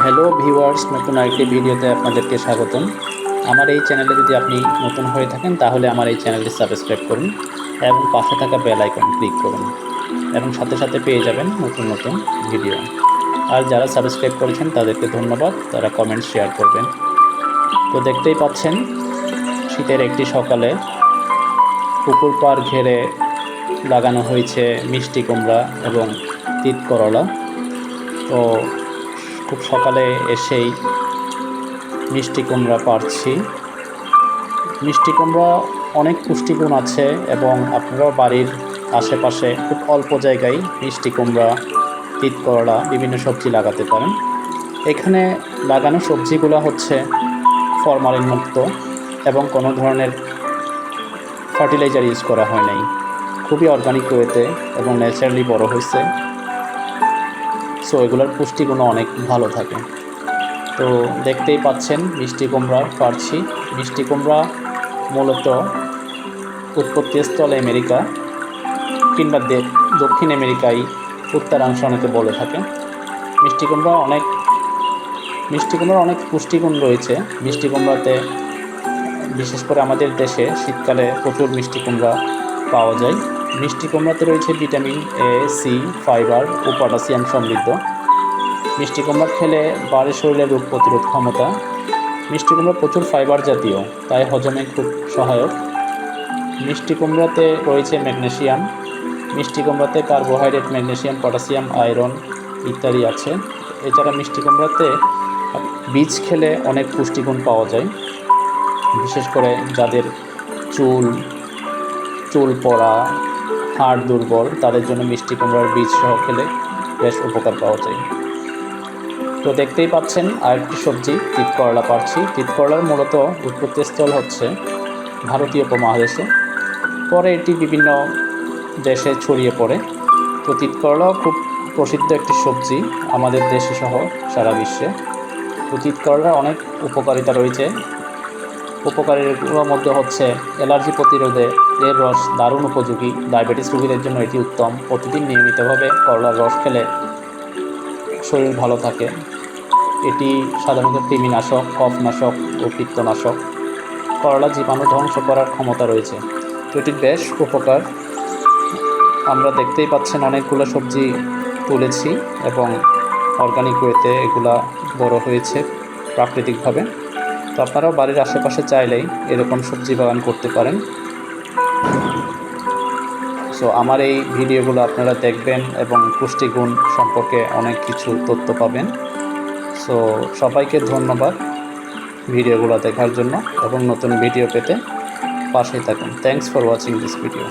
Hello viewers, নতুন আরেকটি ভিডিওতে আপনাদেরকে স্বাগতম। আমার এই চ্যানেলে যদি আপনি নতুন হয়ে থাকেন তাহলে আমার এই চ্যানেলটি সাবস্ক্রাইব করুন এবং পাশে থাকা বেল আইকন ক্লিক করুন এবং সাথে সাথে পেয়ে যাবেন নতুন নতুন ভিডিও। আর যারা সাবস্ক্রাইব করেছেন তাদেরকে ধন্যবাদ, তারা কমেন্ট শেয়ার করবেন। তো দেখতেই পাচ্ছেন শীতের একটি সকালে পুকুর পাড় ঘেরে লাগানো হয়েছে মিষ্টি কুমড়া এবং তিত করলা। তো খুব সকালে এসেই মিষ্টি কুমড়া পাড়ছি। মিষ্টি কুমড়া অনেক পুষ্টিগুণ আছে এবং আপনারাও বাড়ির আশেপাশে খুব অল্প জায়গায় মিষ্টি কুমড়া, তিত করলা বিভিন্ন সবজি লাগাতে পারেন। এখানে লাগানো সবজিগুলো হচ্ছে ফরমালিন মুক্ত এবং কোনো ধরনের ফার্টিলাইজার ইউজ করা হয় নাই। খুবই অর্গানিক ওয়েতে এবং ন্যাচারালি বড় হয়েছে। সো এগুলোর পুষ্টিগুণ অনেক ভালো থাকে। তো দেখতেই পাচ্ছেন মিষ্টি কুমড়া পারছি। মিষ্টি কুমড়া মূলত উৎপত্তিস্থল আমেরিকা কিংবা দক্ষিণ আমেরিকায় উত্তরাংশ অনেকে বলে থাকে। মিষ্টি কুমড়ার অনেক পুষ্টিগুণ রয়েছে। মিষ্টি কুমড়াতে বিশেষ করে আমাদের দেশে শীতকালে প্রচুর মিষ্টি কুমড়া পাওয়া যায়। মিষ্টি কুমড়াতে রয়েছে ভিটামিন এ, সি, ফাইবার ও পটাশিয়াম সমৃদ্ধ। মিষ্টি কুমড়া খেলে বাড়ে শরীরের রোগ প্রতিরোধ ক্ষমতা। মিষ্টি কুমড়া প্রচুর ফাইবার জাতীয়, তাই হজমে খুব সহায়ক। মিষ্টি কুমড়াতে রয়েছে ম্যাগনেসিয়াম। মিষ্টি কুমড়াতে কার্বোহাইড্রেট, ম্যাগনেসিয়াম, পটাশিয়াম, আয়রন ইত্যাদি আছে। এছাড়া মিষ্টি কুমড়াতে বীজ খেলে অনেক পুষ্টিগুণ পাওয়া যায়। বিশেষ করে যাদের চুল পড়া, হাড় দুর্বল তাদের জন্য মিষ্টি কুমড়ার বীজ সহ খেলে বেশ উপকার পাওয়া যায়। তো দেখতেই পাচ্ছেন আরেকটি সবজি তিত করলা পাচ্ছি। তিত করলার মূলত উৎপত্তিস্থল হচ্ছে ভারতীয় উপমহাদেশে, পরে এটি বিভিন্ন দেশে ছড়িয়ে পড়ে। তো তিত করলাও খুব প্রসিদ্ধ একটি সবজি আমাদের দেশে সহ সারা বিশ্বে। তো তিত করলার অনেক উপকারিতা রয়েছে। উপকারীগুলোর মধ্যে হচ্ছে অ্যালার্জি প্রতিরোধে এর রস দারুণ উপযোগী। ডায়াবেটিস রোগীদের জন্য এটি উত্তম। প্রতিদিন নিয়মিতভাবে করলার রস খেলে শরীর ভালো থাকে। এটি সাধারণত কৃমিনাশক, কফনাশক ও পিত্তনাশক। করলা জীবাণু ধ্বংস করার ক্ষমতা রয়েছে। তো এটি বেশ উপকার। আমরা দেখতেই পাচ্ছেন অনেকগুলো সবজি তুলেছি এবং অর্গানিক ওয়েতে এগুলা বড় হয়েছে প্রাকৃতিকভাবে। তো আপনারাও বাড়ির আশেপাশে চাইলেই এরকম সবজি বাগান করতে পারেন। সো আমার এই ভিডিওগুলো আপনারা দেখবেন এবং পুষ্টিগুণ সম্পর্কে অনেক কিছু তথ্য পাবেন। সো সবাইকে ধন্যবাদ ভিডিওগুলো দেখার জন্য এবং নতুন ভিডিও পেতে পাশেই থাকুন। Thanks for watching this video.